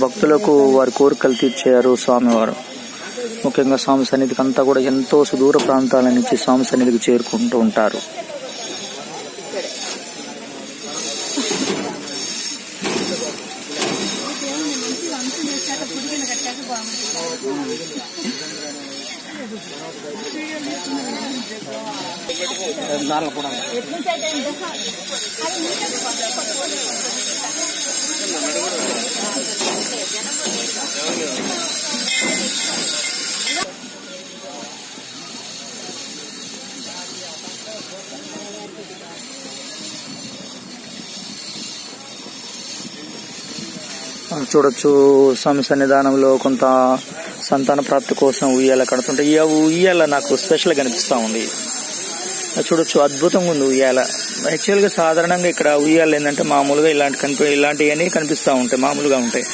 భక్తులకు వారి కోరికలు తీర్చారు స్వామివారు. ముఖ్యంగా స్వామి సన్నిధికి అంతా కూడా ఎంతో సుదూర ప్రాంతాల నుంచి స్వామి సన్నిధికి చేరుకుంటూ ఉంటారు. చూడొచ్చు స్వామి సన్నిధానంలో కొంత సంతాన ప్రాప్తి కోసం ఉయ్యాల కడుతుంటే ఈ ఉయ్యాల నాకు స్పెషల్గా కనిపిస్తూ ఉంది. చూడొచ్చు, అద్భుతంగా ఉంది ఉయ్యాల. యాక్చువల్గా సాధారణంగా ఇక్కడ ఉయ్యాలు ఏంటంటే మామూలుగా ఇలాంటివన్నీ కనిపిస్తూ ఉంటాయి, మామూలుగా ఉంటాయి.